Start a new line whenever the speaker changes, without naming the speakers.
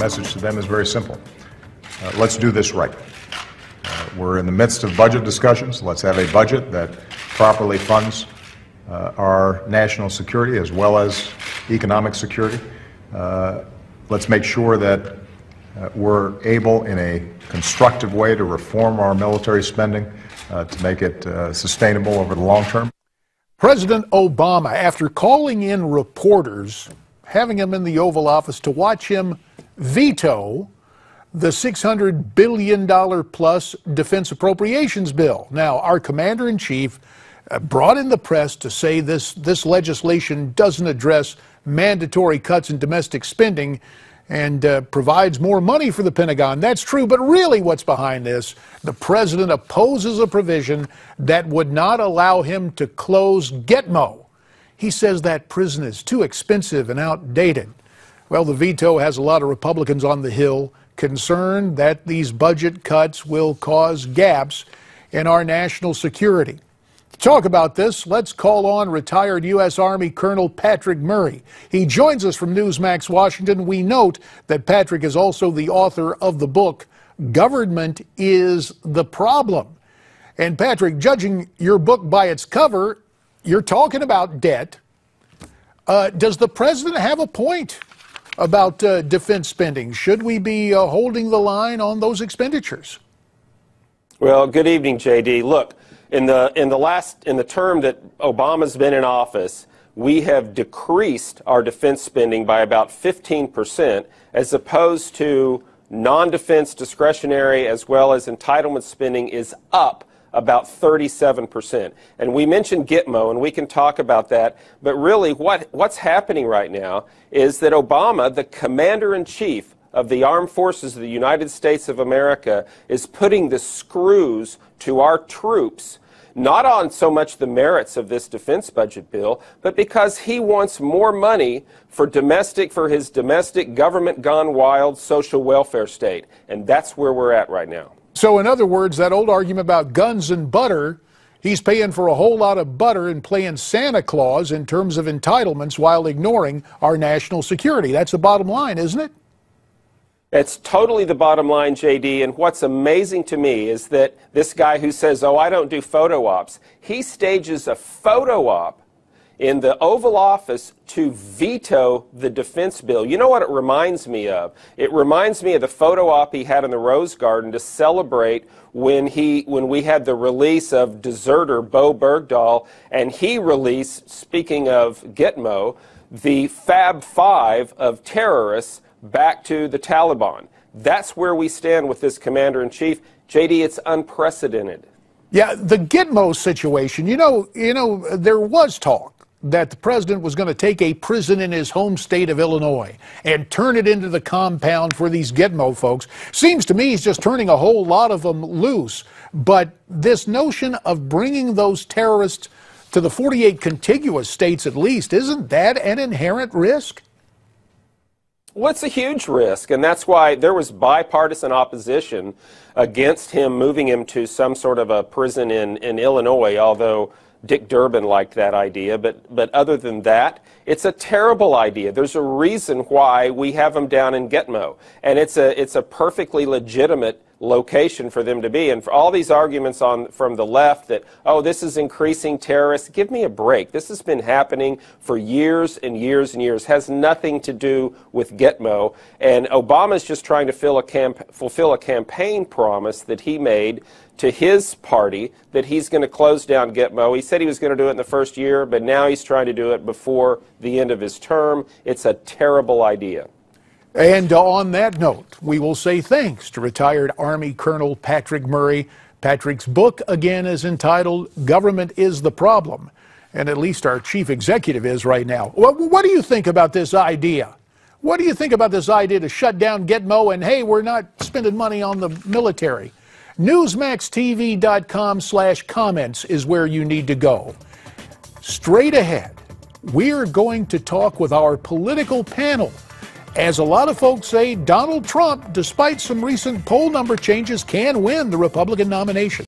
message to them is very simple. Let's do this right. We're in the midst of budget discussions. Let's have a budget that properly funds our national security as well as economic security. Let's make sure that we're able in a constructive way to reform our military spending to make it sustainable over the long term.
President Obama, after calling in reporters, having them in the Oval Office to watch him veto the $600 billion plus defense appropriations bill. Now, our commander-in-chief brought in the press to say this legislation doesn't address mandatory cuts in domestic spending and provides more money for the Pentagon. That's true, but really what's behind this? The president opposes a provision that would not allow him to close Gitmo. He says that prison is too expensive and outdated. Well, the veto has a lot of Republicans on the Hill concerned that these budget cuts will cause gaps in our national security. To talk about this, let's call on retired U.S. Army Colonel Patrick Murray. He joins us from Newsmax Washington. We note that Patrick is also the author of the book, Government is the Problem. And Patrick, judging your book by its cover, you're talking about debt. Does the president have a point about defense spending? Should we be holding the line on those expenditures?
Well, good evening, J.D. Look, in the term that Obama's been in office, we have decreased our defense spending by about 15%, as opposed to non-defense discretionary as well as entitlement spending is up about 37%. And we mentioned Gitmo, and we can talk about that, but really what's happening right now is that Obama, the commander-in-chief of the armed forces of the United States of America, is putting the screws to our troops, not on so much the merits of this defense budget bill, but because he wants more money for his domestic government gone wild social welfare state. And that's where we're at right now.
So in other words, that old argument about guns and butter, he's paying for a whole lot of butter and playing Santa Claus in terms of entitlements while ignoring our national security. That's the bottom line, isn't it?
It's totally the bottom line, J.D., and what's amazing to me is that this guy who says, oh, I don't do photo ops, he stages a photo op in the Oval Office to veto the defense bill. You know what it reminds me of? It reminds me of the photo op he had in the Rose Garden to celebrate when we had the release of deserter Bo Bergdahl, and he released, speaking of Gitmo, the Fab Five of terrorists back to the Taliban. That's where we stand with this commander-in-chief. J.D., it's unprecedented.
Yeah, the Gitmo situation, you know, there was talk that the president was going to take a prison in his home state of Illinois and turn it into the compound for these Gitmo folks. Seems to me he's just turning a whole lot of them loose. But this notion of bringing those terrorists to the 48 contiguous states at least, isn't that an inherent risk?
Well, it's a huge risk, and that's why there was bipartisan opposition against him moving him to some sort of a prison in Illinois, although Dick Durbin liked that idea. But other than that, it's a terrible idea. There's a reason why we have him down in Gitmo, and it's a perfectly legitimate location for them to be. And for all these arguments from the left that, oh, this is increasing terrorists, give me a break. This has been happening for years and years and years. Has nothing to do with Gitmo. And Obama's just trying to fulfill a campaign promise that he made to his party that he's going to close down Gitmo. He said he was going to do it in the first year, but now he's trying to do it before the end of his term. It's a terrible idea.
And on that note, we will say thanks to retired Army Colonel Patrick Murray. Patrick's book, again, is entitled Government is the Problem, and at least our chief executive is right now. What do you think about this idea? What do you think about this idea to shut down Gitmo and, hey, we're not spending money on the military? Newsmaxtv.com/comments is where you need to go. Straight ahead, we're going to talk with our political panel. As a lot of folks say, Donald Trump, despite some recent poll number changes, can win the Republican nomination.